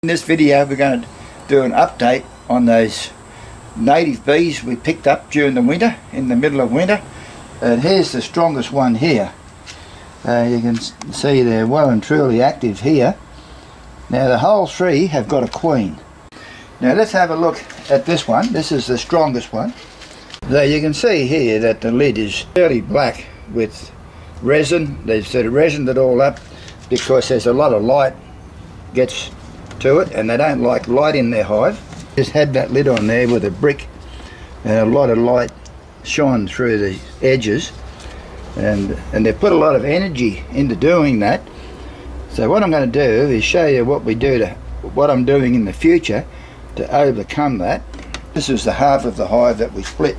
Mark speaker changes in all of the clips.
Speaker 1: In this video we're going to do an update on those native bees we picked up during the winter, in the middle of winter. And here's the strongest one here. You can see they're well and truly active here. Now the whole three have got a queen. Now let's have a look at this one. This is the strongest one. So you can see here that the lid is fairly black with resin. They've sort of resined it all up because there's a lot of light gets to it and they don't like light in their hive. Just had that lid on there with a brick and a lot of light shone through the edges, and they've put a lot of energy into doing that. So what I'm going to do is show you what I'm doing in the future to overcome that. This is the half of the hive that we split,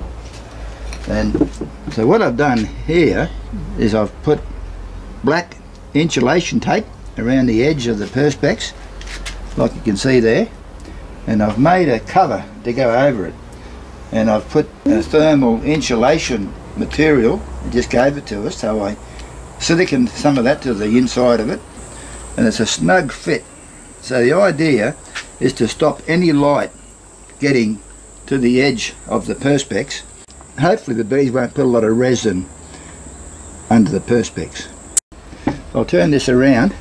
Speaker 1: and so what I've done here is I've put black insulation tape around the edge of the perspex, like you can see there, and I've made a cover to go over it, and I've put a thermal insulation material. They just gave it to us, so I siliconed some of that to the inside of it, and it's a snug fit. So the idea is to stop any light getting to the edge of the perspex. Hopefully the bees won't put a lot of resin under the perspex. I'll turn this around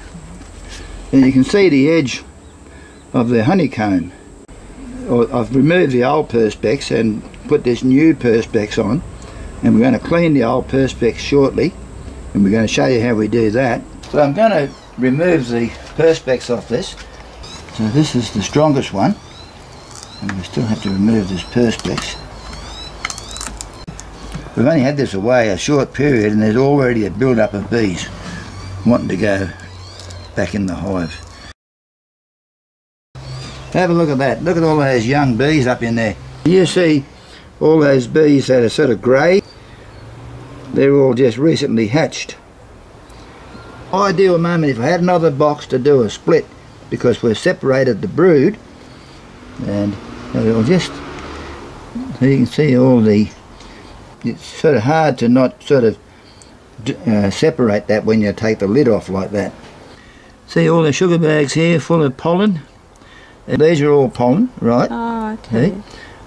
Speaker 1: and you can see the edge of the honeycomb. I've removed the old perspex and put this new perspex on, and we're going to clean the old perspex shortly, and we're going to show you how we do that. So I'm going to remove the perspex off this. So this is the strongest one, and we still have to remove this perspex. We've only had this away a short period and there's already a build-up of bees wanting to go back in the hive. Have a look at that. Look at all those young bees up in there. You see all those bees that are sort of grey? They're all just recently hatched. Ideal moment if I had another box to do a split, because we've separated the brood, and it'll just, so you can see all the, it's sort of hard to not sort of separate that when you take the lid off like that. See all the sugar bags here full of pollen? And these are all pollen, right?
Speaker 2: Oh, okay.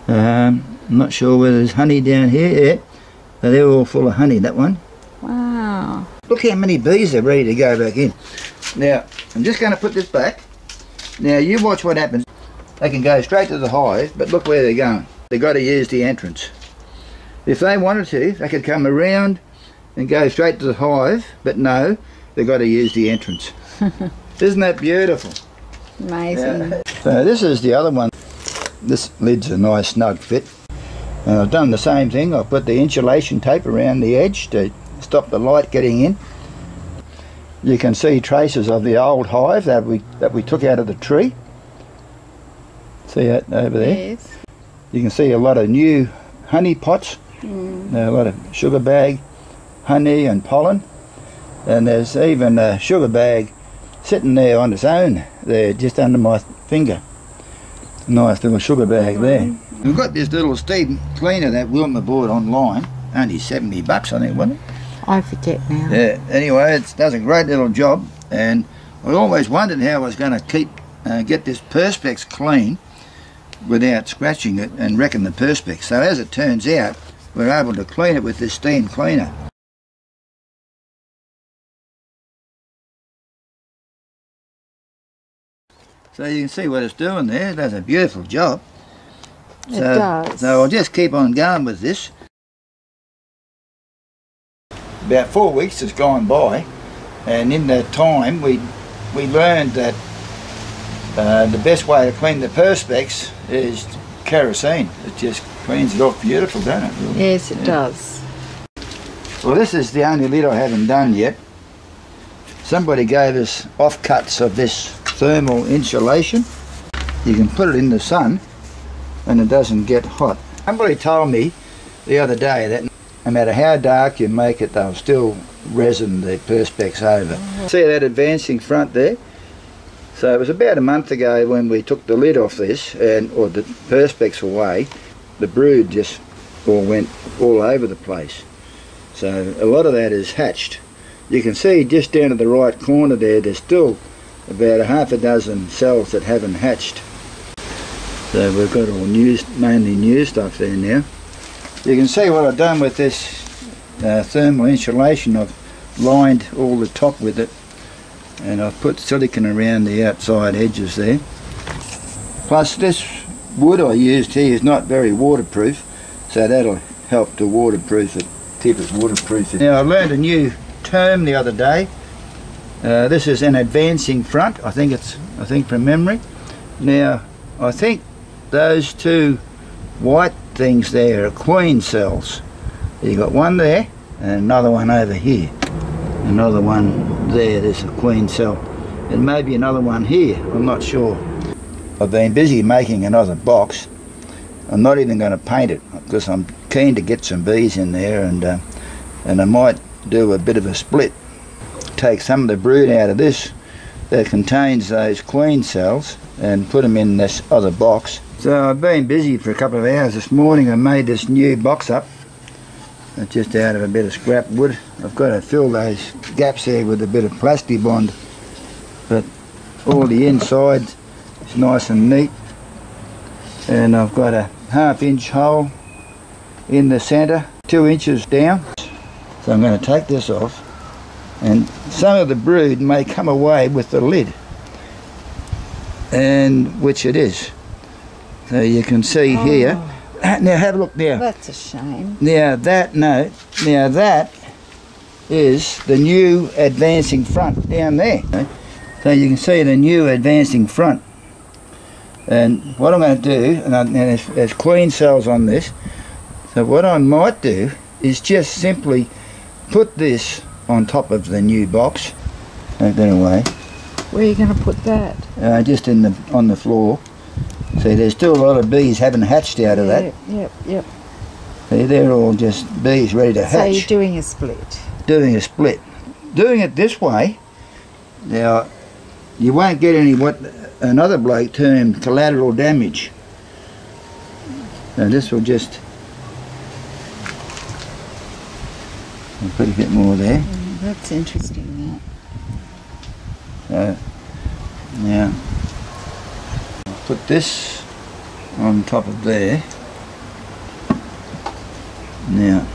Speaker 1: I'm not sure whether there's honey down here yet. So they're all full of honey, that one.
Speaker 2: Wow.
Speaker 1: Look how many bees are ready to go back in. Now, I'm just going to put this back. Now, you watch what happens. They can go straight to the hive, but look where they're going. They've got to use the entrance. If they wanted to, they could come around and go straight to the hive, but no, they've got to use the entrance. Isn't that beautiful?
Speaker 2: Amazing.
Speaker 1: Yeah. So this is the other one. This lid's a nice snug fit. And I've done the same thing. I've put the insulation tape around the edge to stop the light getting in. You can see traces of the old hive that we took out of the tree. See that over there?
Speaker 2: Yes.
Speaker 1: You can see a lot of new honey pots. A lot of sugar bag, honey and pollen. And there's even a sugar bag sitting there on its own there, just under my finger. Nice little sugar bag there. We've got this little steam cleaner that Wilma bought online, only $70 I think, wasn't it?
Speaker 2: I forget now.
Speaker 1: Yeah, anyway, it does a great little job, and I always wondered how I was going to get this perspex clean without scratching it and wrecking the perspex. So as it turns out, we're able to clean it with this steam cleaner. So you can see what it's doing there. It does a beautiful job.
Speaker 2: It does.
Speaker 1: So I'll just keep on going with this. About 4 weeks has gone by, and in that time we learned that the best way to clean the perspex is kerosene. It just cleans it off beautiful, don't it? Really?
Speaker 2: Yes, it does.
Speaker 1: Well, this is the only lid I haven't done yet. Somebody gave us offcuts of this thermal insulation. You can put it in the sun and it doesn't get hot. Somebody told me the other day that no matter how dark you make it, they'll still resin the perspex over. See that advancing front there? So it was about a month ago when we took the lid off this, or the perspex away, the brood just all went all over the place. So a lot of that is hatched. You can see just down to the right corner there, there's still about half a dozen cells that haven't hatched. So we've got all new, mainly new stuff there now. You can see what I've done with this thermal insulation. I've lined all the top with it, and I've put silicone around the outside edges there. Plus this wood I used here is not very waterproof, so that'll help to waterproof it, keep it waterproof. Now I learned a new term the other day. This is an advancing front. I think from memory. Now I think those two white things there are queen cells. You got one there and another one over here. Another one there. There's a queen cell, and maybe another one here. I'm not sure. I've been busy making another box. I'm not even going to paint it because I'm keen to get some bees in there, and I might do a bit of a split. Take some of the brood out of this that contains those queen cells and put them in this other box. So I've been busy for a couple of hours this morning. I made this new box up just out of a bit of scrap wood. I've got to fill those gaps there with a bit of Plastibond, but all the inside is nice and neat. And I've got a 1/2 inch hole in the centre, 2 inches down. So I'm going to take this off, and some of the brood may come away with the lid, and which it is. So you can see here. Now have a look now.
Speaker 2: That's a shame.
Speaker 1: Now that is the new advancing front down there. So you can see the new advancing front. And what I'm going to do, and there's queen cells on this, so what I might do is just simply put this on top of the new box. Take that away.
Speaker 2: Where are you going to put that?
Speaker 1: Just on the floor. See, there's still a lot of bees haven't hatched out of that.
Speaker 2: Yep.
Speaker 1: See, they're all just bees ready to hatch.
Speaker 2: So you're doing a split?
Speaker 1: Doing a split. Doing it this way, now you won't get any what another bloke termed collateral damage. Now this will just, I'll put a bit more there.
Speaker 2: That's interesting,
Speaker 1: So now I'll put this on top of there. Now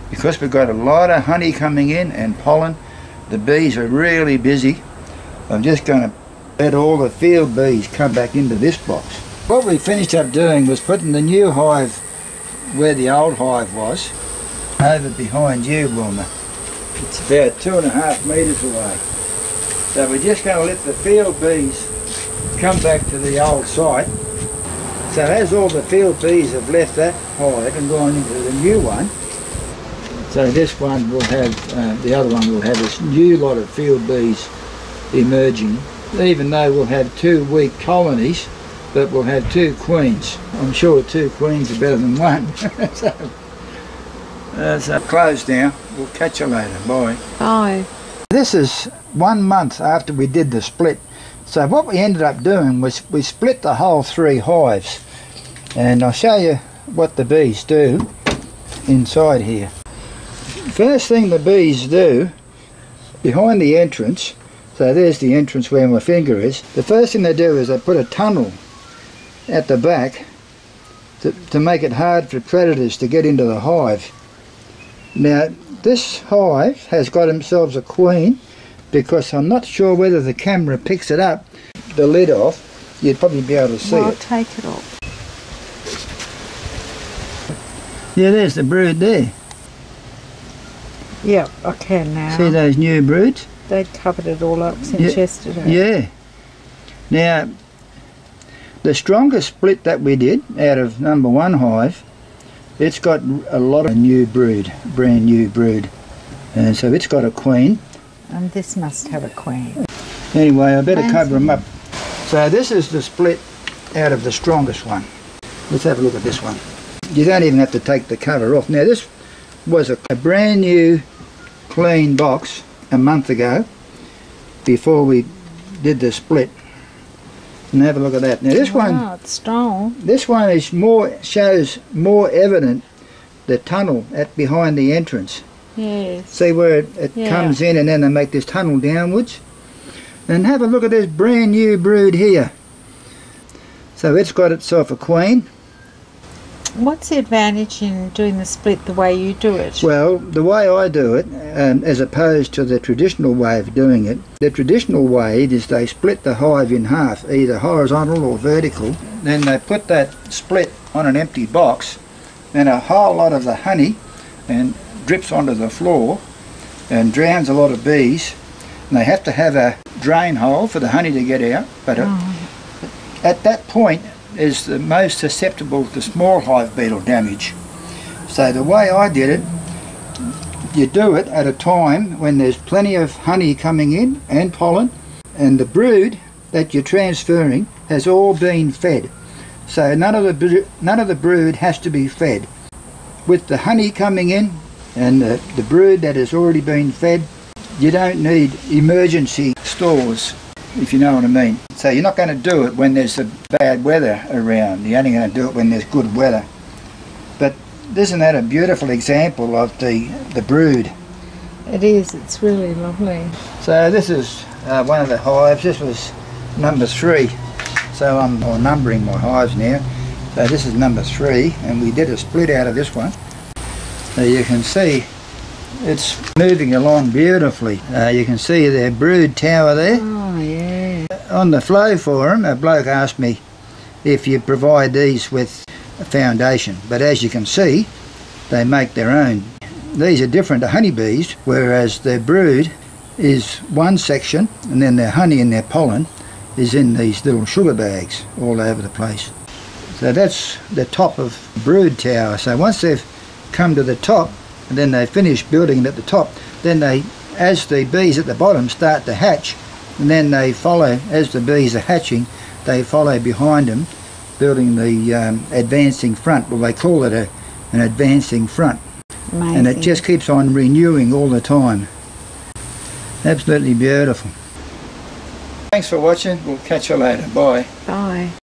Speaker 1: because we've got a lot of honey coming in and pollen, the bees are really busy. I'm just going to let all the field bees come back into this box. What we finished up doing was putting the new hive where the old hive was, over behind you, Wilma. It's about 2.5 metres away. So we're just going to let the field bees come back to the old site. So as all the field bees have left that hive and gone into the new one, so this one will have, the other one will have this new lot of field bees emerging, even though we'll have 2 weak colonies, but we'll have 2 queens. I'm sure 2 queens are better than 1. So closed now. We'll catch you later. Bye.
Speaker 2: Bye.
Speaker 1: This is 1 month after we did the split. So what we ended up doing was we split the whole 3 hives, and I'll show you what the bees do inside here. First thing the bees do, behind the entrance, so there's the entrance where my finger is, the first thing they do is they put a tunnel at the back to make it hard for predators to get into the hive. Now this hive has got themselves a queen, because I'm not sure whether the camera picks it up, the lid off, you'd probably be able to see
Speaker 2: Well,
Speaker 1: it.
Speaker 2: take it off.
Speaker 1: Yeah, there's the brood there.
Speaker 2: Yep, I can now.
Speaker 1: See those new broods?
Speaker 2: They'd covered it all up since yesterday.
Speaker 1: Yeah. Now, the strongest split that we did out of number 1 hive, it's got a lot of new brood, brand new brood. And so it's got a queen.
Speaker 2: And this must have a queen.
Speaker 1: Anyway, I better cover them up. So this is the split out of the strongest one. Let's have a look at this one. You don't even have to take the cover off. Now this was a brand new clean box a month ago, before we did the split. And have a look at that. Now this one,
Speaker 2: it's strong.
Speaker 1: This one is shows more evident the tunnel behind the entrance.
Speaker 2: Yes.
Speaker 1: See where it
Speaker 2: Yeah.
Speaker 1: comes in and then they make this tunnel downwards. And have a look at this brand new brood here. So it's got itself a queen.
Speaker 2: What's the advantage in doing the split the way you do it?
Speaker 1: Well, the way I do it, as opposed to the traditional way of doing it, the traditional way is they split the hive in half, either horizontal or vertical. Then they put that split on an empty box, then a whole lot of the honey and drips onto the floor and drowns a lot of bees. And they have to have a drain hole for the honey to get out, but at that point is the most susceptible to small hive beetle damage. So the way I did it, you do it at a time when there's plenty of honey coming in and pollen, and the brood that you're transferring has all been fed. So none of the brood has to be fed. With the honey coming in and the brood that has already been fed, you don't need emergency stores, if you know what I mean. So you're not going to do it when there's the bad weather around. You're only going to do it when there's good weather. But isn't that a beautiful example of the brood?
Speaker 2: It is. It's really lovely.
Speaker 1: So this is one of the hives. This was number 3. So I'm numbering my hives now. So this is number 3, and we did a split out of this one. So you can see it's moving along beautifully. You can see their brood tower there.
Speaker 2: Oh, yeah.
Speaker 1: On the flow forum, a bloke asked me if you provide these with a foundation, but as you can see, they make their own. These are different to honeybees, whereas their brood is one section, and then their honey and their pollen is in these little sugar bags all over the place. So that's the top of brood tower. So once they've come to the top, and then they finish building it at the top, then they, as the bees at the bottom start to hatch, and then they follow, as the bees are hatching, they follow behind them, building the advancing front. Well, they call it an advancing front.
Speaker 2: Amazing.
Speaker 1: And it just keeps on renewing all the time. Absolutely beautiful. Thanks for watching. We'll catch you later. Bye.
Speaker 2: Bye.